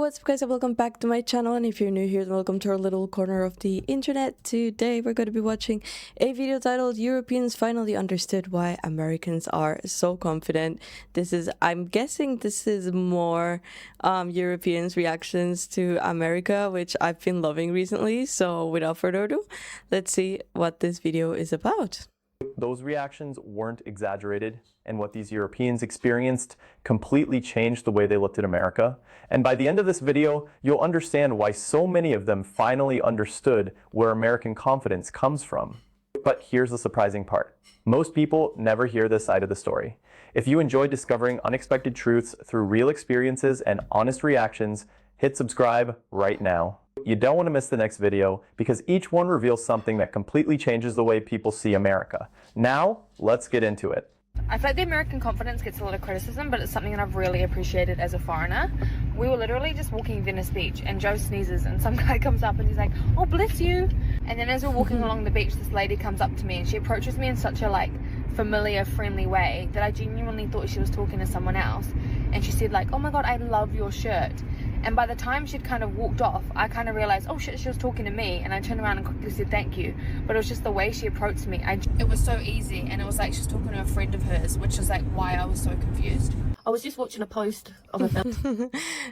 what's up guys, and welcome back to my channel. And if you're new here, then welcome to our little corner of the internet. Today we're going to be watching a video titled Europeans Finally Understood Why Americans Are So Confident. I'm guessing this is more Europeans' reactions to America, which I've been loving recently. So without further ado, let's see what this video is about. Those reactions weren't exaggerated, and what these Europeans experienced completely changed the way they looked at America. And by the end of this video, you'll understand why so many of them finally understood where American confidence comes from. But here's the surprising part. Most people never hear this side of the story. If you enjoy discovering unexpected truths through real experiences and honest reactions, hit subscribe right now. You don't want to miss the next video because each one reveals something that completely changes the way people see America. Now, let's get into it. I feel like the American confidence gets a lot of criticism, but it's something that I've really appreciated as a foreigner. We were literally just walking Venice Beach and Joe sneezes and some guy comes up and he's like, "Oh, bless you." And then as we're walking along the beach, this lady comes up to me and she approaches me in such a familiar, friendly way that I genuinely thought she was talking to someone else. And she said "Oh my God, I love your shirt." And by the time she'd kind of walked off, I kind of realized, oh shit, she was talking to me. And I turned around and quickly said thank you. But it was just the way she approached me. It was so easy. And it was like she was talking to a friend of hers, which is why I was so confused. I was just watching a post of a film.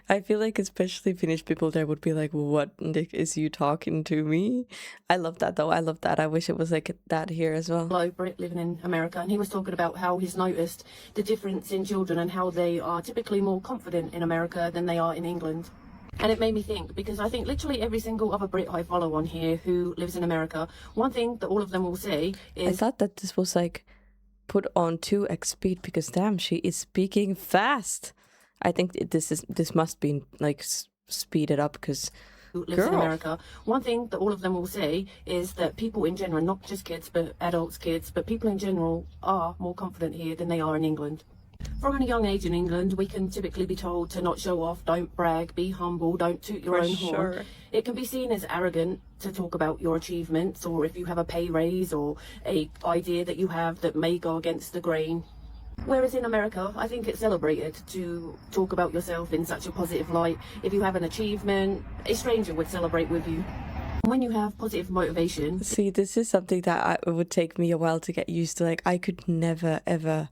I feel like especially Finnish people there would be like, what is you talking to me? I love that though. I love that. I wish it was like that here as well. Hello, Brit living in America, and he was talking about how he's noticed the difference in children and how they are typically more confident in America than they are in England. And it made me think, because I think literally every single other Brit I follow on here who lives in America, one thing that all of them will say is... I thought that this was put on 2x speed because damn, she is speaking fast. I think this must be speeded up because lives in America. One thing that all of them will say is that people in general, not just kids but adults, kids, but people in general are more confident here than they are in England. From a young age in England, we can typically be told to not show off, don't brag, be humble, don't toot your own horn. It can be seen as arrogant to talk about your achievements, or if you have a pay raise or a idea that you have that may go against the grain. Whereas in America, I think it's celebrated to talk about yourself in such a positive light. If you have an achievement, a stranger would celebrate with you. When you have positive motivation... See, this is something that it would take me a while to get used to. I could never, ever,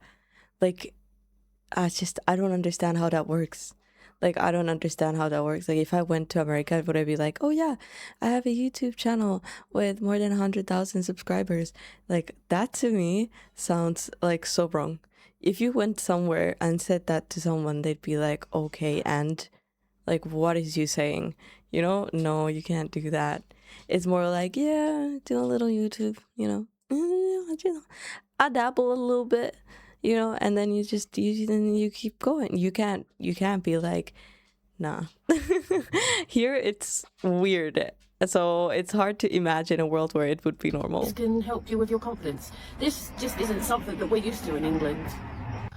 I don't understand how that works. I don't understand how that works. If I went to America, would I be like, oh yeah, I have a YouTube channel with more than 100,000 subscribers? That to me sounds so wrong. If you went somewhere and said that to someone, they'd be like, okay, and what is you saying? No, you can't do that. It's more yeah, do a little YouTube, I dabble a little bit. And then you keep going. You can't be like, nah. Here it's weird. So it's hard to imagine a world where it would be normal. This can help you with your confidence. This just isn't something that we're used to in England.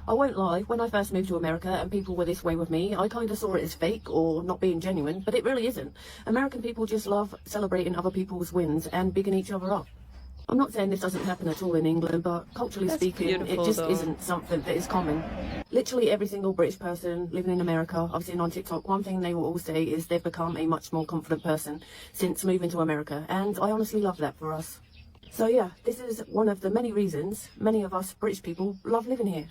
I won't lie, when I first moved to America and people were this way with me, I kind of saw it as fake or not being genuine, but it really isn't. American people just love celebrating other people's wins and bigging each other up. I'm not saying this doesn't happen at all in England, but culturally speaking, it just isn't something that is common. Literally every single British person living in America I've seen on TikTok, one thing they will all say is they've become a much more confident person since moving to America, and I honestly love that for us. So yeah, this is one of the many reasons many of us British people love living here.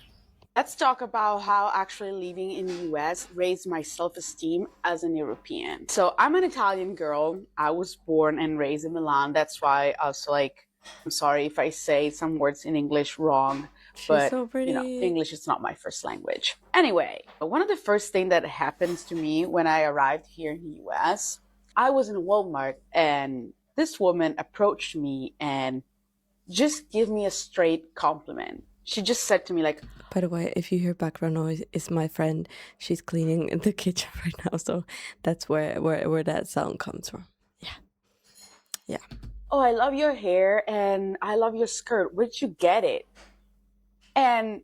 Let's talk about how actually living in the US raised my self-esteem as an European. So I'm an Italian girl. I was born and raised in Milan. That's why I was I'm sorry if I say some words in English wrong, but so pretty. English is not my first language. Anyway, one of the first things that happens to me when I arrived here in the US, I was in Walmart and this woman approached me and just gave me a straight compliment. She just said to me by the way, if you hear background noise, it's my friend. She's cleaning in the kitchen right now, so that's where that sound comes from. Yeah. Oh, I love your hair and I love your skirt. Where'd you get it? And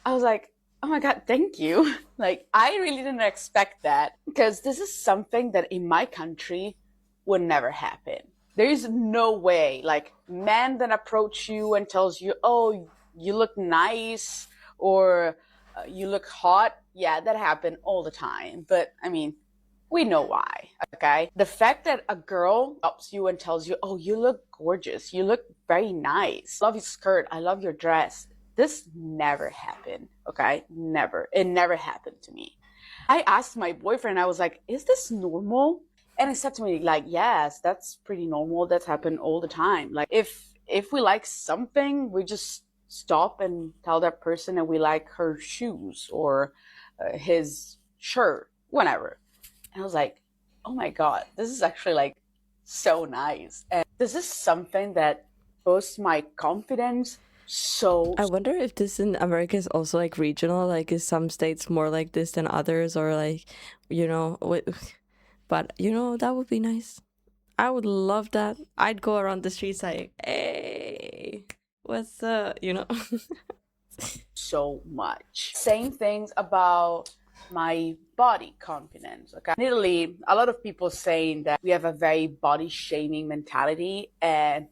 I was like, oh my God, thank you. I really didn't expect that because this is something that in my country would never happen. There is no way, man that approach you and tells you, oh, you look nice or you look hot. Yeah, that happened all the time. But I mean, we know why, okay? The fact that a girl stops you and tells you, oh, you look gorgeous, you look very nice, love your skirt, I love your dress. This never happened, okay? Never. It never happened to me. I asked my boyfriend, I was like, is this normal? And he said to me, like, yes, that's pretty normal. That's happened all the time. Like, if we like something, we just stop and tell that person that we like her shoes or his shirt, whatever. And I was like, oh my God, this is actually like so nice. And this is something that boosts my confidence. So I wonder if this in America is also like regional, like is some states more like this than others, or like, but that would be nice. I would love that. I'd go around the streets like, hey, what's up, so much. Same things about my body confidence, okay? In Italy, a lot of people saying that we have a very body shaming mentality, and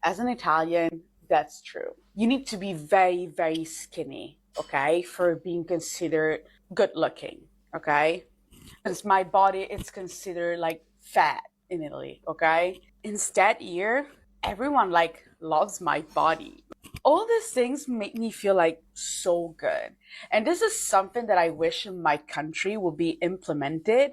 as an Italian, that's true. You need to be very, very skinny, okay, for being considered good looking, okay? Because my body is considered like fat in Italy, okay? Instead here, everyone like loves my body. All these things make me feel like so good. And this is something that I wish in my country will be implemented,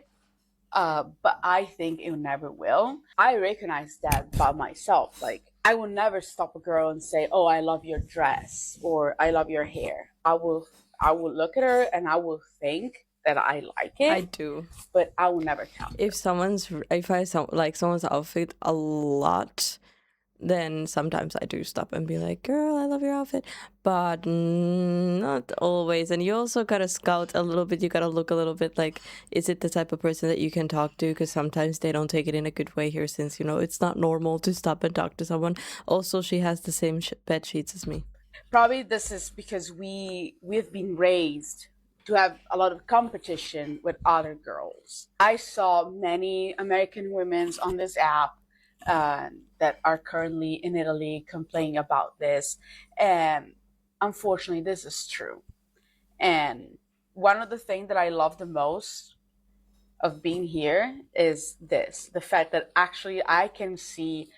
but I think it never will. I recognize that about myself. Like, I will never stop a girl and say, oh, I love your dress or I love your hair. I will look at her and I will think that I like it. I do. But I will never tell her. If I like someone's outfit a lot, then sometimes I do stop and be like, girl, I love your outfit. But not always. And you also gotta scout a little bit. You gotta look a little bit like, is it the type of person that you can talk to? Because sometimes they don't take it in a good way here, since, it's not normal to stop and talk to someone. Also, she has the same bed sheets as me. Probably this is because we've been raised to have a lot of competition with other girls. I saw many American women on this app that are currently in Italy complaining about this. And unfortunately, this is true. And one of the things that I love the most of being here is the fact that actually I can see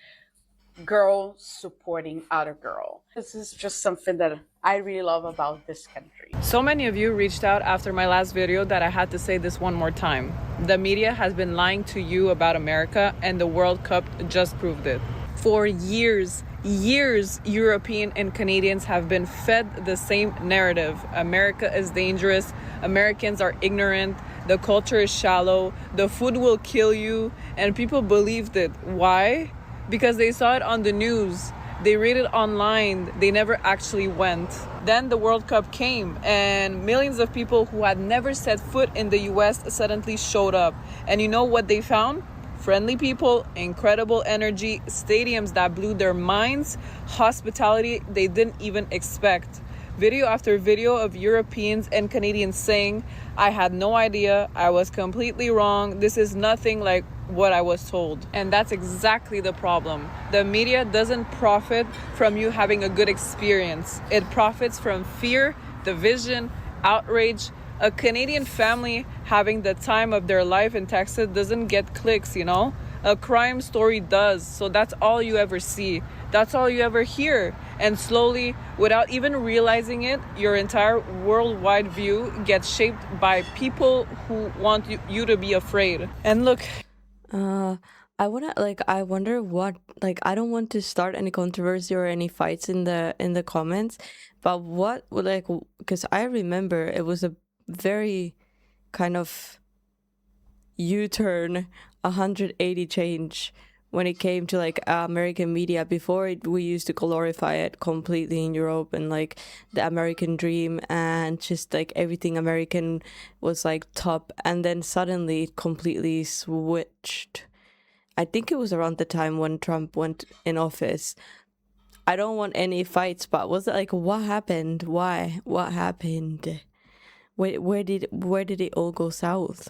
girls supporting other girl. This is just something that I really love about this country. So many of you reached out after my last video that I had to say this one more time. The media has been lying to you about America, and the World Cup just proved it. For years, European and Canadians have been fed the same narrative. America is dangerous, Americans are ignorant, the culture is shallow, the food will kill you, and people believed it. Why? Because they saw it on the news, they read it online, they never actually went. Then the World Cup came, and millions of people who had never set foot in the US suddenly showed up. And you know what they found? Friendly people, incredible energy, stadiums that blew their minds, hospitality they didn't even expect. Video after video of Europeans and Canadians saying, I had no idea, I was completely wrong, this is nothing like what I was told. And that's exactly the problem. The media doesn't profit from you having a good experience. It profits from fear, division, outrage. A Canadian family having the time of their life in Texas doesn't get clicks, A crime story does. So that's all you ever see. That's all you ever hear. And slowly, without even realizing it, your entire worldwide view gets shaped by people who want you to be afraid. And look, I wonder what, I don't want to start any controversy or any fights in the comments, but what, because I remember it was a very kind of U-turn, 180 change when it came to American media. Before we used to glorify it completely in Europe, and the American dream and just everything American was top, and then suddenly it completely switched. I think it was around the time when Trump went in office. I don't want any fights, but was it what happened? Why? What happened? Where did it all go south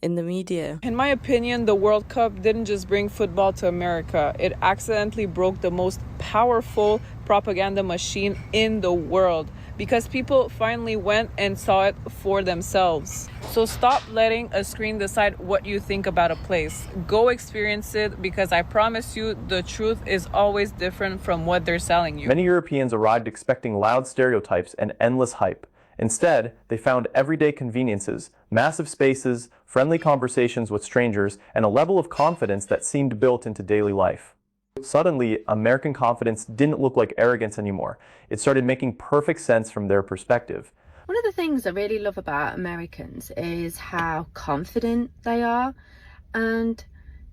in the media? in my opinion, the World Cup didn't just bring football to America. It accidentally broke the most powerful propaganda machine in the world. because people finally went and saw it for themselves. So stop letting a screen decide what you think about a place. Go experience it, because I promise you the truth is always different from what they're selling you. Many Europeans arrived expecting loud stereotypes and endless hype. Instead, they found everyday conveniences, massive spaces, friendly conversations with strangers, and a level of confidence that seemed built into daily life. Suddenly, American confidence didn't look like arrogance anymore. It started making perfect sense from their perspective. One of the things I really love about Americans is how confident they are, and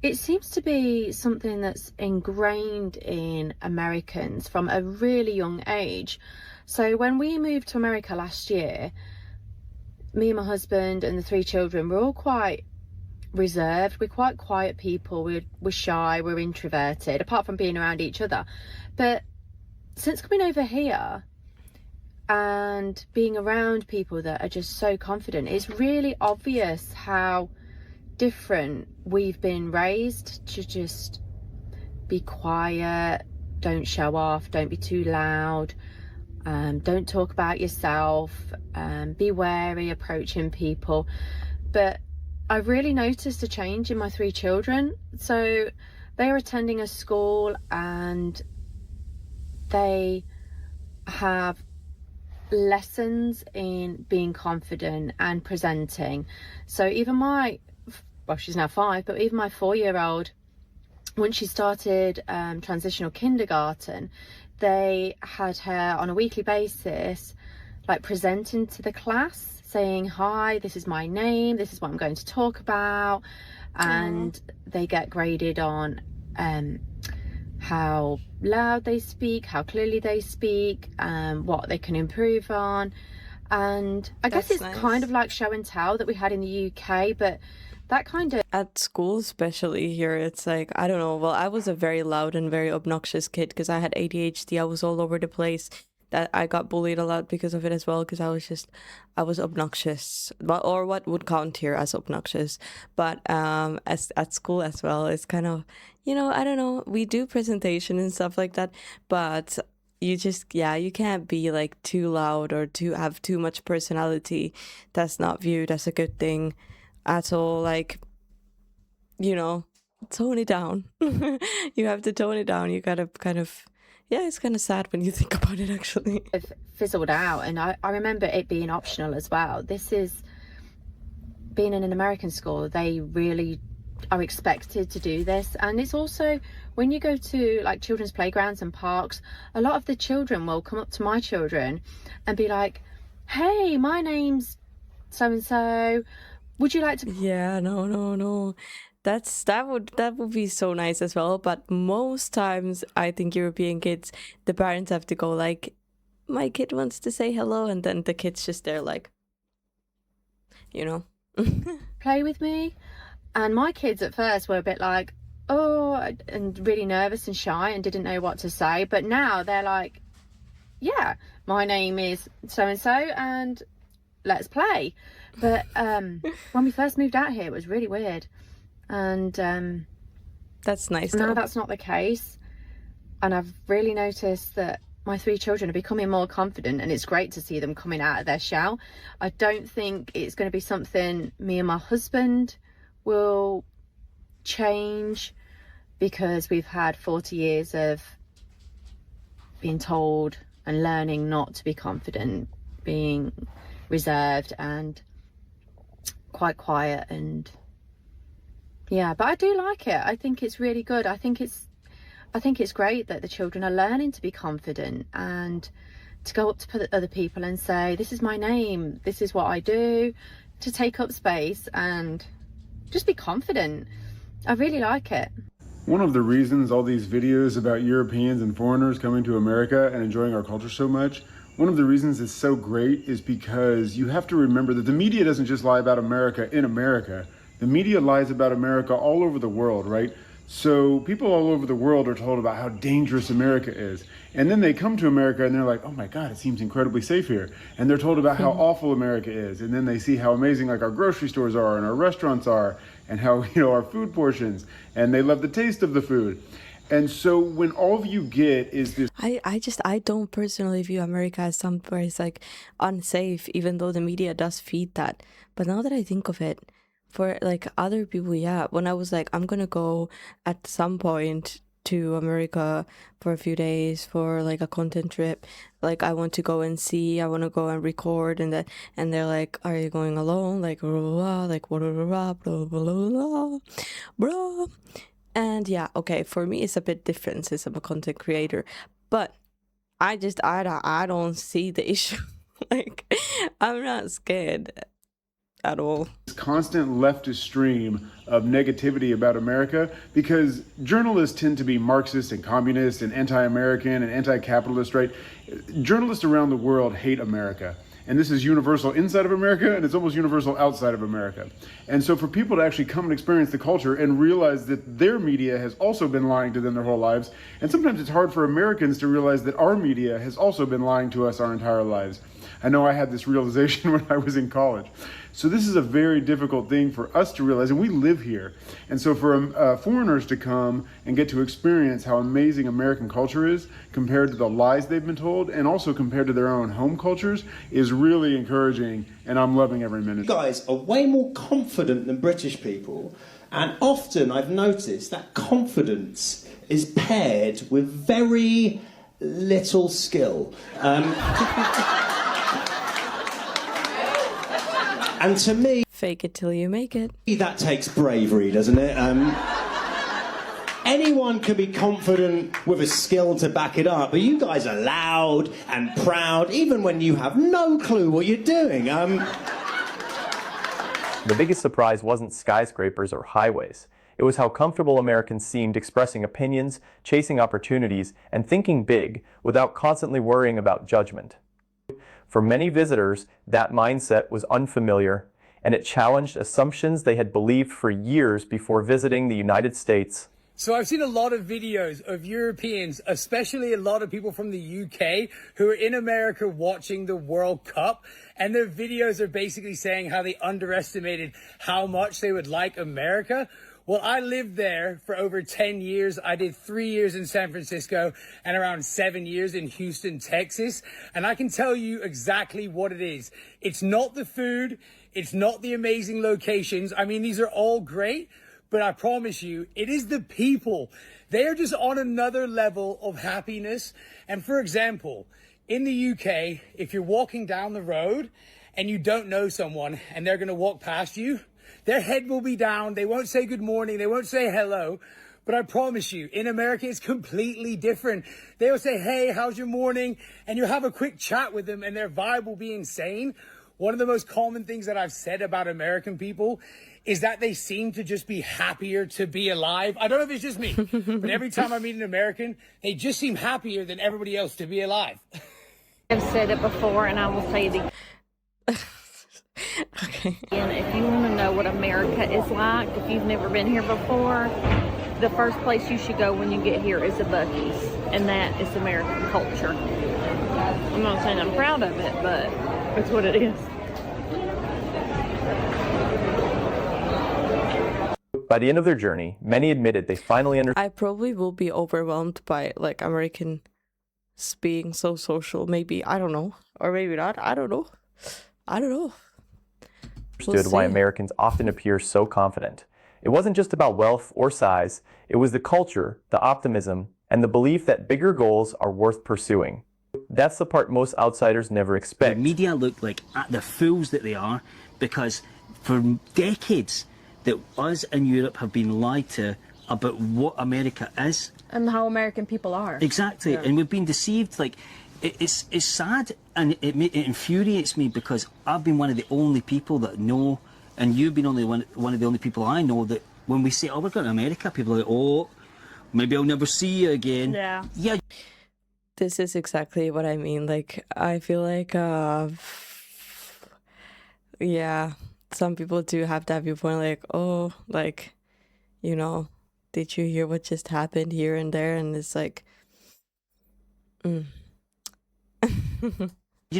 it seems to be something that's ingrained in Americans from a really young age. So when we moved to America last year, me and my husband and the 3 children were all quite reserved. We're quite quiet people. We're shy, we're introverted, apart from being around each other. But since coming over here and being around people that are just so confident, it's really obvious how different we've been raised to just be quiet, don't show off, don't be too loud, don't talk about yourself, be wary approaching people. But I've really noticed a change in my 3 children. So they are attending a school and they have lessons in being confident and presenting. So even well, she's now 5, but even my 4-year-old, when she started transitional kindergarten, they had her on a weekly basis, like presenting to the class, saying, hi, this is my name, this is what I'm going to talk about. And they get graded on how loud they speak, how clearly they speak, what they can improve on. And I guess it's nice. kind of like show and tell that we had in the UK, but that kind of... At school, especially here, it's like, I don't know. Well, I was a very loud and very obnoxious kid because I had ADHD. I was all over the place. That I got bullied a lot because of it as well, because I was obnoxious, or what would count here as obnoxious. But as at school as well, it's kind of, I don't know, we do presentation and stuff like that, but you just, you can't be like too loud or have too much personality. That's not viewed as a good thing at all. Like, tone it down. You have to tone it down. You gotta kind of... Yeah, it's kind of sad when you think about it, actually. It fizzled out, and I remember it being optional as well. This is being in an American school, they really are expected to do this. And it's also when you go to like children's playgrounds and parks, a lot of the children will come up to my children and be like, hey, my name's so and so, would you like to... Yeah, no. That would be so nice as well. But most times, I think European kids, the parents have to go like, my kid wants to say hello, and then the kid's just there like, play with me. And my kids at first were a bit like, oh, and really nervous and shy and didn't know what to say. But now they're like, yeah, my name is so and so, and let's play. But when we first moved out here, it was really weird. And that's nice now though. That's not the case, and I've really noticed that my 3 children are becoming more confident, and it's great to see them coming out of their shell. I don't think it's going to be something me and my husband will change, because we've had 40 years of being told and learning not to be confident, being reserved and quite quiet. And yeah, but I do like it. I think it's really good. I think it's great that the children are learning to be confident and to go up to other people and say, this is my name, this is what I do, to take up space and just be confident. I really like it. One of the reasons all these videos about Europeans and foreigners coming to America and enjoying our culture so much, one of the reasons it's so great is because you have to remember that the media doesn't just lie about America in America. The media lies about America all over the world, right? So people all over the world are told about how dangerous America is. And then they come to America and they're like, oh my God, it seems incredibly safe here. And they're told about how awful America is. And then they see how amazing like our grocery stores are and our restaurants are, and how, our food portions, and they love the taste of the food. And so when all you get is this, I don't personally view America as somewhere it's like unsafe, even though the media does feed that. But now that I think of it, for like other people, yeah, when I was like, I'm gonna go at some point to America for a few days for like a content trip, like I want to go and see, I want to go and record, and that, and they're like, are you going alone? Like blah, blah, blah, like blah blah blah blah blah blah. And yeah, okay, for me it's a bit different since I'm a content creator, but I don't see the issue. Like, I'm not scared at all. Constant leftist stream of negativity about America, because journalists tend to be Marxist and communist and anti-American and anti-capitalist, right? Journalists around the world hate America. And this is universal inside of America, and it's almost universal outside of America. And so for people to actually come and experience the culture and realize that their media has also been lying to them their whole lives, and sometimes it's hard for Americans to realize that our media has also been lying to us our entire lives. I know I had this realization when I was in college. So this is a very difficult thing for us to realize, and we live here. And so for foreigners to come and get to experience how amazing American culture is compared to the lies they've been told, and also compared to their own home cultures, is really encouraging, and I'm loving every minute. You guys are way more confident than British people, and often I've noticed that confidence is paired with very little skill. And to me, Fake it till you make it. that takes bravery, doesn't it? Anyone can be confident with a skill to back it up, but you guys are loud and proud, even when you have no clue what you're doing. The biggest surprise wasn't skyscrapers or highways. It was how comfortable Americans seemed expressing opinions, chasing opportunities, and thinking big without constantly worrying about judgment. For many visitors, that mindset was unfamiliar, and it challenged assumptions they had believed for years before visiting the United States. So I've seen a lot of videos of Europeans, especially a lot of people from the UK, who are in America watching the World Cup, and their videos are basically saying how they underestimated how much they would like America. Well, I lived there for over 10 years. I did 3 years in San Francisco and around 7 years in Houston, Texas. And I can tell you exactly what it is. It's not the food. It's not the amazing locations. I mean, these are all great, but I promise you, it is the people. They are just on another level of happiness. And for example, in the UK, if you're walking down the road and you don't know someone and they're going to walk past you, their head will be down. They won't say good morning. They won't say hello. But I promise you, in America, it's completely different. They'll say, hey, how's your morning? And you'll have a quick chat with them and their vibe will be insane. One of the most common things that I've said about American people is that they seem to just be happier to be alive. I don't know if it's just me, but every time I meet an American, they just seem happier than everybody else to be alive. I've said it before and I will say it again. Okay. And if you want to know what America is like, if you've never been here before, the first place you should go when you get here is a Buc-ee's, and that is American culture. I'm not saying I'm proud of it, but it's what it is. By the end of their journey, many admitted they finally understood. I probably will be overwhelmed by like American being so social. Maybe, I don't know, or maybe not. I don't know. Understood why Americans often appear so confident. It wasn't just about wealth or size, it was the culture, the optimism, and the belief that bigger goals are worth pursuing. That's the part most outsiders never expect. The media look like the fools that they are, because for decades that us in Europe have been lied to about what America is. And how American people are. Exactly, yeah. And we've been deceived. Like, it's sad, and it infuriates me, because I've been one of the only people that know, and you've been one of the only people I know, that when we say, oh, we're going to America, people are like, oh, maybe I'll never see you again. Yeah. This is exactly what I mean. Like, I feel like, yeah, some people do have that viewpoint, like, oh, like, you know, did you hear what just happened here and there? And it's like, You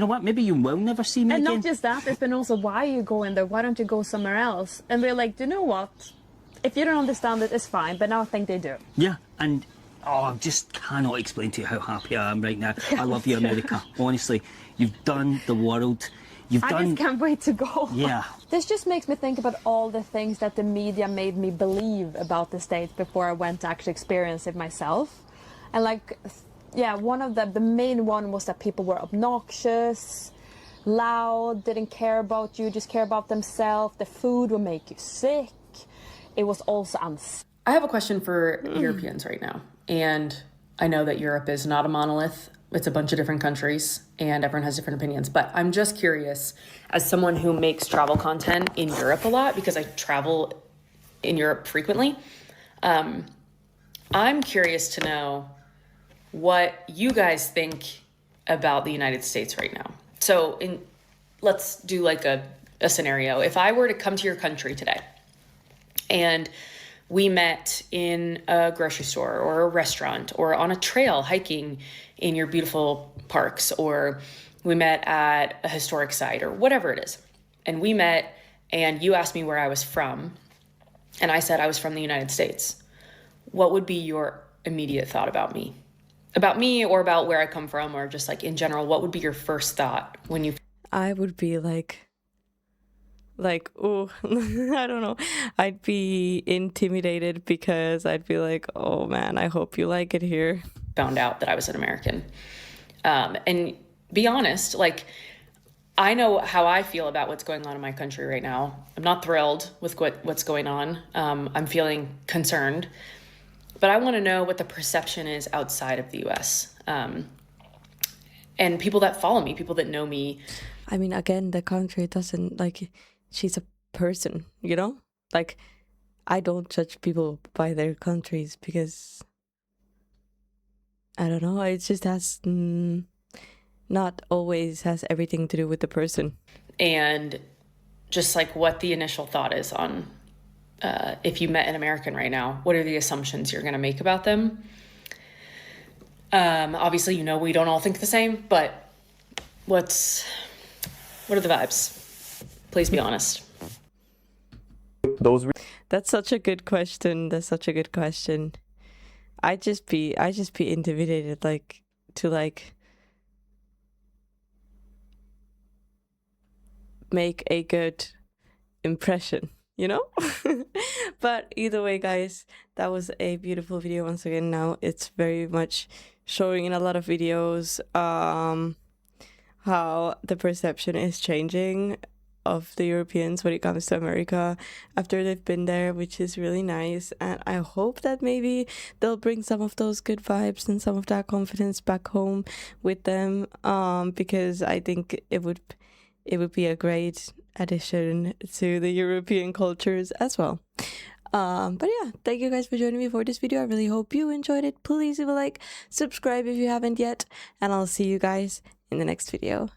know what? Maybe you will never see me and again. not just that, it's been also, why are you going there? Why don't you go somewhere else? And we're like, do you know what? If you don't understand it, it's fine. But now I think they do. Yeah, and Oh, I just cannot explain to you how happy I am right now. I love you, America. Honestly, you've done the world. I just can't wait to go. Yeah. This just makes me think about all the things that the media made me believe about the States before I went to actually experience it myself. And like, yeah, one of the main one was that people were obnoxious, loud, didn't care about you, just care about themselves. The food would make you sick. It was also unsafe. I have a question for Europeans right now. And I know that Europe is not a monolith. It's a bunch of different countries and everyone has different opinions. But I'm just curious, as someone who makes travel content in Europe a lot, because I travel in Europe frequently, I'm curious to know what you guys think about the United States right now. So let's do like a scenario. If I were to come to your country today and we met in a grocery store or a restaurant or on a trail hiking in your beautiful parks, or we met at a historic site or whatever it is, and we met and you asked me where I was from and I said I was from the United States, what would be your immediate thought about me? About me or about where I come from, or just like in general, what would be your first thought when you... I would be like, oh, I don't know. I'd be intimidated because I'd be like, oh man, I hope you like it here. Found out that I was an American. And be honest, like, I know how I feel about what's going on in my country right now. I'm not thrilled with what's going on. I'm feeling concerned, but I want to know what the perception is outside of the US. And people that follow me, people that know me. I mean, again, the country doesn't, like, she's a person, you know? Like, I don't judge people by their countries because, I don't know, it just has, not always has everything to do with the person. And just like what the initial thought is on, if you met an American right now, what are the assumptions you're going to make about them? Obviously, you know, we don't all think the same, but what are the vibes? Please be honest. That's such a good question. That's such a good question. I just be intimidated, like, to like make a good impression, you know? But either way, guys, that was a beautiful video once again. Now it's very much showing in a lot of videos how the perception is changing of the Europeans when it comes to America after they've been there, which is really nice. And I hope that maybe they'll bring some of those good vibes and some of that confidence back home with them, because I think it would be a great addition to the European cultures as well. But yeah, thank you guys for joining me for this video. I really hope you enjoyed it. Please leave a like, subscribe if you haven't yet, and I'll see you guys in the next video.